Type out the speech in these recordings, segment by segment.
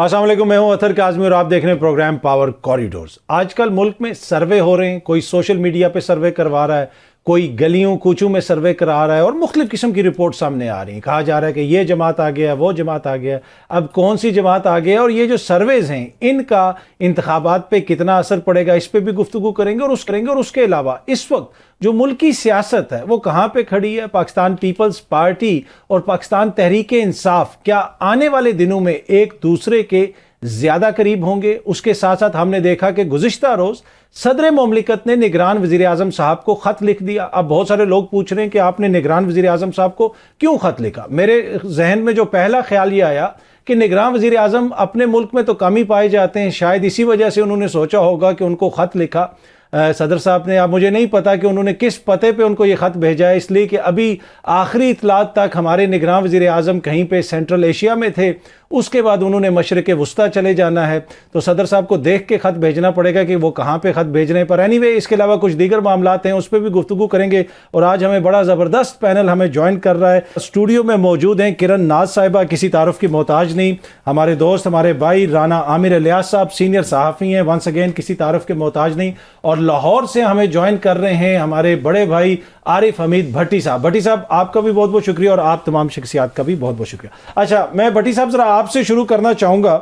अस्सलाम वालेकुम, मैं हूं अतर काज़मी और आप देख रहे हैं प्रोग्राम पावर कॉरिडोर्स। आजकल मुल्क में सर्वे हो रहे हैं, कोई सोशल मीडिया पे सर्वे करवा रहा है, कोई गलियों कूचों में सर्वे करा रहा है और मुख्तलिफ किस्म की रिपोर्ट सामने आ रही हैं। कहा जा रहा है कि ये जमात आ गया, वो जमात आ गया, अब कौन सी जमात आ गया और ये जो सर्वेज़ हैं इनका इंतखाबात पे कितना असर पड़ेगा, इस पर भी गुफ्तगू करेंगे। और उसके अलावा इस वक्त जो मुल्की सियासत है वो कहाँ पे खड़ी है। पाकिस्तान पीपल्स पार्टी और पाकिस्तान तहरीक इंसाफ क्या आने वाले दिनों में एक दूसरे के ज़्यादा करीब होंगे? उसके साथ साथ हमने देखा कि गुज़िश्ता रोज़ सदर मुमलिकत ने निगरान वज़ीर आज़म साहब को ख़त लिख दिया। अब बहुत सारे लोग पूछ रहे हैं कि आपने निगरान वज़ीर आज़म साहब को क्यों ख़त लिखा। मेरे जहन में जो पहला ख्याल ये आया कि निगरान वज़ीर आज़म अपने मुल्क में तो कम ही पाए जाते हैं, शायद इसी वजह से उन्होंने सोचा होगा कि उनको ख़त लिखा सदर साहब ने। अब मुझे नहीं पता कि उन्होंने किस पते पे उनको ये ख़त भेजा है, इसलिए कि अभी आखिरी इतलात तक हमारे निगरान वज़ीर आज़म कहीं पे सेंट्रल एशिया में थे, उसके बाद उन्होंने मशरिक़ वुस्ता चले जाना है, तो सदर साहब को देख के ख़त भेजना पड़ेगा कि वो कहाँ पे ख़त भेज रहे हैं। पर एनीवे, इसके अलावा कुछ दीगर मामलात हैं, उस पर भी गुफ्तगू करेंगे। और आज हमें बड़ा ज़बरदस्त पैनल हमें ज्वाइन कर रहा है। स्टूडियो में मौजूद हैं किरण नाज साहिबा, किसी तारुफ की मोहताज नहीं, हमारे दोस्त, हमारे भाई राना आमिर इलियास साहब, सीनियर सहाफ़ी हैं, वंस अगेन किसी तारुफ के मोहताज नहीं। और लाहौर से हमें ज्वाइन कर रहे हैं हमारे बड़े भाई आरिफ हमीद भट्टी साहब। भट्टी साहब, आपका भी बहुत बहुत शुक्रिया और आप तमाम शख्सियात का भी बहुत बहुत शुक्रिया। अच्छा, मैं भट्टी साहब ज़रा आपसे शुरू करना चाहूँगा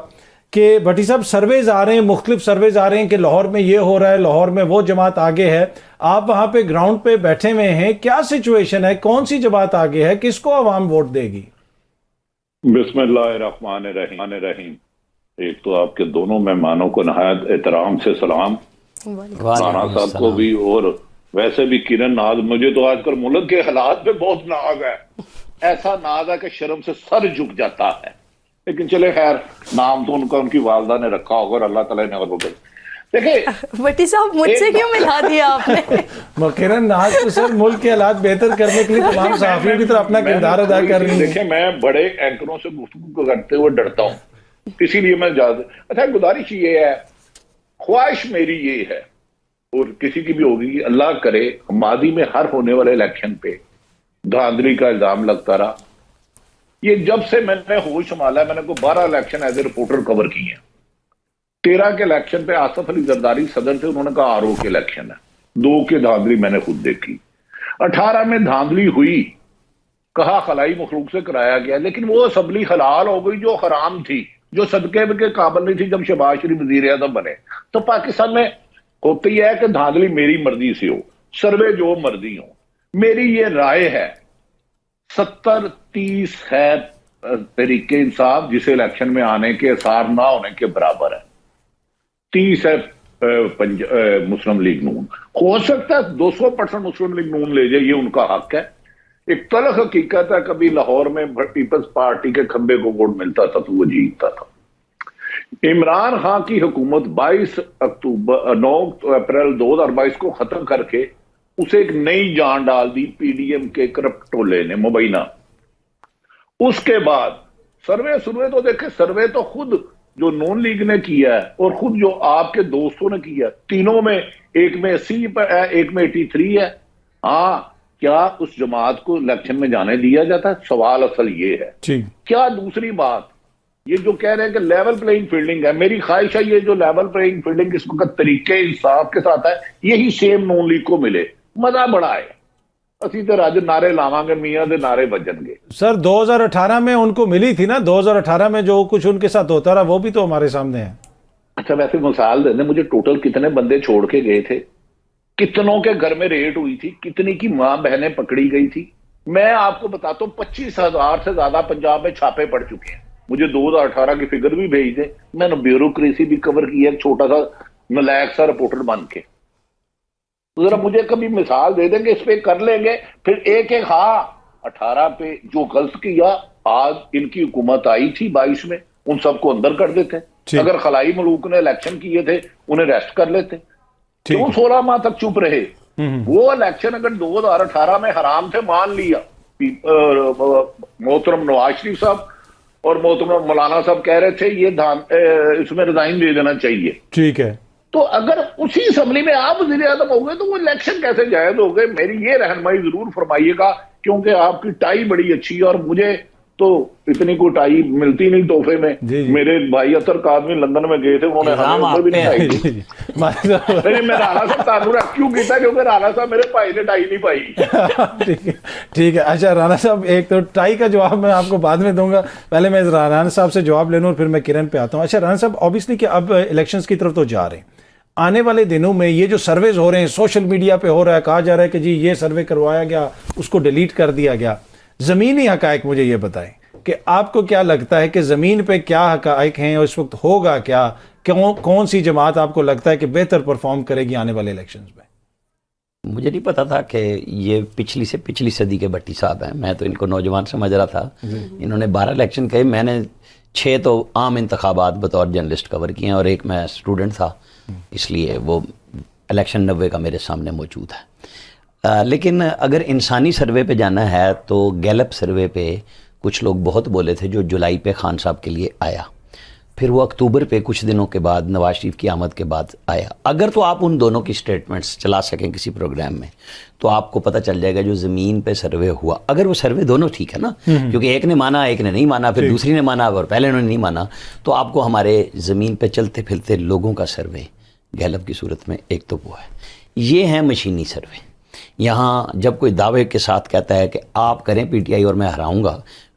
कि भट्टी साहब, सर्वेज आ रहे हैं, मुख्तलिफ सर्वेज आ रहे हैं कि लाहौर में ये हो रहा है, लाहौर में वो जमात आगे है। आप वहाँ पे ग्राउंड पे बैठे हुए हैं, क्या सिचुएशन है, कौन सी जमात आगे है, किसको आवाम वोट देगी? बिस्मिल्लाहिर्रहमानिर्रहीम। एक तो आपके दोनों मेहमानों को नहायत एहतराम से सलाम, राना साहब को भी, और वैसे भी किरण नाज। मुझे तो आजकल मुल्क के हालात पे बहुत नाज है, ऐसा नाज है कि शर्म से सर झुक जाता है। लेकिन चले खैर, नाम तो उनका उनकी वालदा ने रखा होगा और अल्लाह ताला ने और देखिए। भट्टी साहब, मुझसे क्यों मिला दिया आपने? किरण नाज तो सर मुल्क के हालात बेहतर करने के लिए तमाम सहाफ़ियों की तरह अपना किरदार अदा कर रही है। देखिए, मैं बड़े एंकरों से गुफ्तगू करते हुए डरता हूँ, इसीलिए मैं अच्छा, गुजारिश ये है, ख्वाहिश मेरी ये है और किसी की भी होगी, अल्लाह करे मादी में हर होने वाले इलेक्शन पे धांधली का इल्जाम लगता रहा। ये जब से मैंने होश संभाला, मैंने को 12 election as a reporter cover किए हैं। 13 के इलेक्शन पे आसफ अली जरदारी सदर थे, उन्होंने कहा आरओ के इलेक्शन है, 2 के धांधली मैंने खुद देखी। 18 में धांधली हुई, कहा खलाई मखलूक से कराया गया, लेकिन वो असम्बली हलाल हो गई जो हराम थी, जो सदके के काबिल नहीं थी जब शहबाज शरीफ वजीर आज़म बने। तो पाकिस्तान में होती है कि धांधली मेरी मर्जी से हो, सर्वे जो मर्जी हो। मेरी ये राय है, 70-30 है तहरीक इंसाफ, जिसे इलेक्शन में आने के आसार ना होने के बराबर है। 30 है मुस्लिम लीग नून। हो सकता है 200% मुस्लिम लीग नून ले जाए, ये उनका हक है। एक तलख हकीकत है, कभी लाहौर में पीपल्स पार्टी के खंबे को वोट मिलता था तो वो जीतता था। इमरान खान की हुकूमत 9 अप्रैल 2022 को खत्म करके उसे एक नई जान डाल दी पीडीएम के करप्ट टोले ने, मुबैना। उसके बाद सर्वे तो देखे, सर्वे तो खुद जो नून लीग ने किया है और खुद जो आपके दोस्तों ने किया, तीनों में, एक में 80 है, एक में 83 है। हाँ, क्या उस जमात को इलेक्शन में जाने दिया जाता है? सवाल असल ये है। क्या दूसरी बात, ये जो कह रहे हैं कि लेवल प्लेइंग फील्डिंग है, मेरी ख्वाहिश है ये जो लेवल प्लेइंग फील्डिंग इस वक्त तरीके इंसाफ के साथ है, यही सेम नून लीग को मिले, मजा बड़ा है। असी तो राज नारे लावांगे, मियां दे नारे बजनगे। सर 2018 में उनको मिली थी ना, 2018 में जो कुछ उनके साथ होता रहा वो भी तो हमारे सामने है। अच्छा, वैसे मिसाल देने, मुझे टोटल कितने बंदे छोड़ के गए थे, कितनों के घर में रेड हुई थी, कितनी की मां बहनें पकड़ी गई थी। मैं आपको बताता हूँ 25,000 से ज्यादा पंजाब में छापे पड़ चुके हैं। मुझे 2018 की फिगर भी भेज दे, मैंने ब्यूरोक्रेसी भी कवर किया, छोटा सा नलायक सा रिपोर्टर बन के। तो जरा मुझे कभी मिसाल दे देंगे, इस पे कर लेंगे फिर एक एक। हाँ, 18 पे जो गलत किया, आज इनकी हुकूमत आई थी 22 में, उन सबको अंदर कर देते। अगर खलाई मलूक ने इलेक्शन किए थे, उन्हें रेस्ट कर लेते। क्यों 16 माह तक चुप रहे? वो इलेक्शन अगर 2018 में हराम थे, मान लिया, मोहतरम नवाज शरीफ साहब और मोहतरम मौलाना साहब कह रहे थे ये इसमें रिजाइन दे देना चाहिए, ठीक है, तो अगर उसी असम्बली में आप वज़ीर आज़म हो गए तो वो इलेक्शन कैसे जायज हो गए? मेरी ये रहनुमाई जरूर फरमाइएगा, क्योंकि आपकी टाई बड़ी अच्छी है और मुझे तो इतनी कुटाई मिलती नहीं तोहफे में। जी, जी। मेरे भाई अतर कादमी लंदन में गए थे, उन्होंने हमें उम्र भी नहीं पाई थी। नहीं, मैं राणा साहब तानू रेस्क्यू किया क्योंकि राणा साहब मेरे भाई ने टाई नहीं पाई। ठीक है। अच्छा राणा साहब, एक तो टाई का जवाब मैं आपको बाद में दूंगा, पहले मैं राणा साहब से जवाब ले लूं और फिर मैं किरण पे आता हूं। अच्छा राणा साहब, ऑब्वियसली कि अब इलेक्शंस की तरफ तो जा रहे हैं, आने वाले दिनों में ये जो सर्वेज हो रहे हैं, सोशल मीडिया पे हो रहा है, कहा जा रहा है कि जी ये सर्वे करवाया गया, उसको डिलीट कर दिया गया, ज़मीनी हकायक मुझे ये बताएं कि आपको क्या लगता है कि ज़मीन पे क्या हकायक हैं और इस वक्त होगा क्या, कौन सी जमात आपको लगता है कि बेहतर परफॉर्म करेगी आने वाले इलेक्शंस में? मुझे नहीं पता था कि ये पिछली से पिछली सदी के भट्टी साहब हैं, मैं तो इनको नौजवान समझ रहा था। इन्होंने 12 इलेक्शन कहे, मैंने 6 तो आम इंतखाबात बतौर जर्नलिस्ट कवर किए हैं और एक मैं स्टूडेंट था, इसलिए वो इलेक्शन 90 का मेरे सामने मौजूद है। लेकिन अगर इंसानी सर्वे पे जाना है तो गैलप सर्वे पे कुछ लोग बहुत बोले थे, जो जुलाई पे खान साहब के लिए आया, फिर वो अक्टूबर पे कुछ दिनों के बाद नवाज शरीफ की आमद के बाद आया। अगर तो आप उन दोनों की स्टेटमेंट्स चला सकें किसी प्रोग्राम में तो आपको पता चल जाएगा जो ज़मीन पे सर्वे हुआ, अगर वो सर्वे दोनों ठीक है ना, क्योंकि एक ने माना एक ने नहीं माना, फिर दूसरी ने माना और पहले उन्होंने नहीं माना, तो आपको हमारे ज़मीन पे चलते फिरते लोगों का सर्वे गैलप की सूरत में एक तो वो है। ये है मशीनी सर्वे। यहाँ जब कोई दावे के साथ कहता है कि आप करें पीटीआई और मैं हराऊंगा,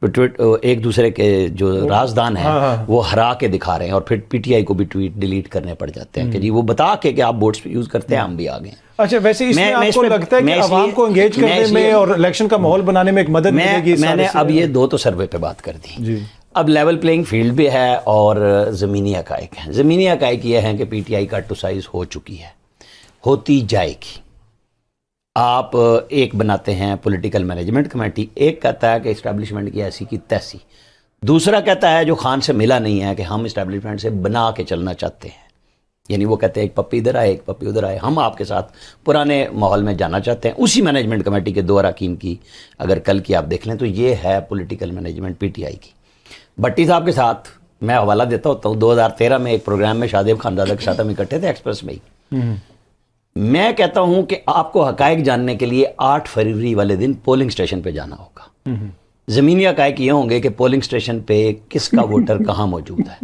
तो एक दूसरे के जो राजदान हैं वो हरा के दिखा रहे हैं और फिर पीटीआई को भी ट्वीट डिलीट करने पड़ जाते हैं कि जी वो बता के कि आप बोट्स यूज़ करते हैं, हम भी आ गए। अच्छा, वैसे इसमें आपको लगता है कि आवाम को एंगेज करने में और इलेक्शन का माहौल बनाने में एक मदद मिलेगी? मैंने अब ये 2 तो सर्वे पे बात कर दी। अब लेवल प्लेइंग फील्ड भी है और ज़मीनी हकायक है। ज़मीनी हकायक ये हैं कि पीटीआई का टू साइज हो चुकी है, होती जाएगी। आप एक बनाते हैं पॉलिटिकल मैनेजमेंट कमेटी, एक कहता है कि इस्टेब्लिशमेंट की ऐसी की तैसी, दूसरा कहता है जो खान से मिला नहीं है कि हम इस्टेब्लिशमेंट से बना के चलना चाहते हैं, यानी वो कहते हैं एक पप्पी इधर आए एक पप्पी उधर आए, हम आपके साथ पुराने माहौल में जाना चाहते हैं। उसी मैनेजमेंट कमेटी के 2 अरकान की अगर कल की आप देख लें तो ये है पॉलिटिकल मैनेजमेंट पीटीआई की। भट्टी साहब के साथ मैं हवाला देता होता हूँ, 2013 में एक प्रोग्राम में शादेब खानजादा के साथ हम इकट्ठे थे एक्सप्रेस में ही। मैं कहता हूं कि आपको हकायक जानने के लिए 8 फरवरी वाले दिन पोलिंग स्टेशन पे जाना होगा। ज़मीनी हकायक ये होंगे कि पोलिंग स्टेशन पे किसका वोटर कहाँ मौजूद है।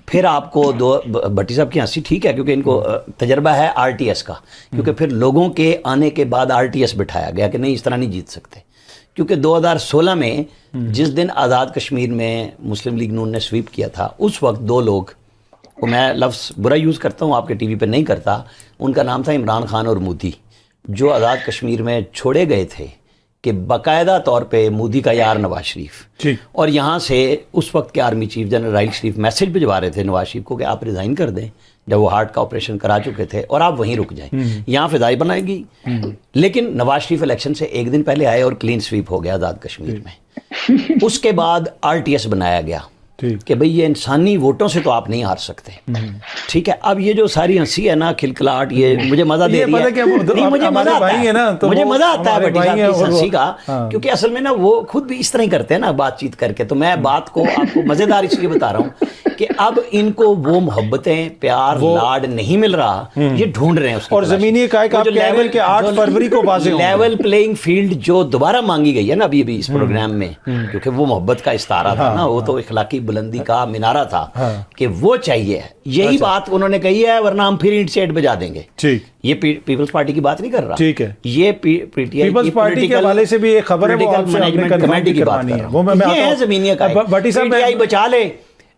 फिर आपको भट्टी साहब की हंसी ठीक है क्योंकि इनको तजर्बा है आरटीएस का, क्योंकि फिर लोगों के आने के बाद आरटीएस बिठाया गया कि नहीं इस तरह नहीं जीत सकते। क्योंकि 2016 में जिस दिन आज़ाद कश्मीर में मुस्लिम लीग नून ने स्वीप किया था, उस वक्त 2 लोग, वो मैं लफ्ज़ बुरा यूज़ करता हूँ, आपके टीवी पे नहीं करता, उनका नाम था इमरान खान और मोदी, जो आज़ाद कश्मीर में छोड़े गए थे कि बाकायदा तौर पे मोदी का यार नवाज शरीफ, और यहाँ से उस वक्त के आर्मी चीफ जनरल राइल शरीफ मैसेज भिजवा रहे थे नवाज शरीफ को कि आप रिज़ाइन कर दें, जब वो हार्ट का ऑपरेशन करा चुके थे, और आप वहीं रुक जाएं, यहाँ फिजाई बनाएगी। लेकिन नवाज शरीफ इलेक्शन से एक दिन पहले आए और क्लीन स्वीप हो गया आज़ाद कश्मीर में। उसके बाद आरटीएस बनाया गया कि भाई ये इंसानी वोटों से तो आप नहीं हार सकते। ठीक है, अब ये जो सारी हंसी है ना, खिलखिलाहट, ये मुझे मजा दे रही है। नहीं, मुझे मजा आता है ना, तो मुझे मजा आता है भट्टी साहब की हंसी का, क्योंकि असल में ना वो खुद भी इस तरह ही करते हैं ना बातचीत करके। तो मैं बात को आपको मजेदार इसलिए बता रहा हूँ कि अब इनको वो मोहब्बतें, प्यार, लाड नहीं मिल रहा, ये ढूंढ रहे हैं उसकी। और ज़मीनी हकायक आप कह रहे हैं कि 8 फरवरी को वाज़ेह होंगे। लेवल प्लेइंग फील्ड जो दोबारा मांगी गई है ना अभी इस प्रोग्राम में, क्योंकि वो मोहब्बत का इस्तारा था ना, वो तो इखलाकी बुलंदी का मीनारा था कि वो चाहिए। यही बात उन्होंने कही है, वरना हम फिर ईंट सेट बजा देंगे। ठीक, ये पीपल्स पार्टी की बात नहीं कर रहा। ठीक है, ये पीटीआई पीपल्स पार्टी के हवाले से भी एक खबर है, वो मैनेजमेंट कमेटी की बात है, वो मैं ये है ज़मीनी हकायक। पीटीआई बचा ले।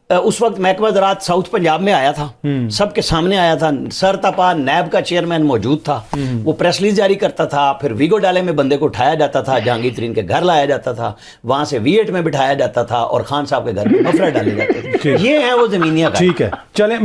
उस वक्त महकमा ज़राअत साउथ पंजाब में आया था, सबके सामने आया था, सर तपा नैब का चेयरमैन मौजूद था, वो प्रेस रिलीज जारी करता था, फिर वीगो डाले में बंदे को उठाया जाता था, जहांगीर तरीन के घर लाया जाता था, वहां से V8 में बिठाया जाता था और खान साहब के घर में मफलर डाले जाते थे। ये है वो ज़मीनी हकायक। ठीक है, चलें।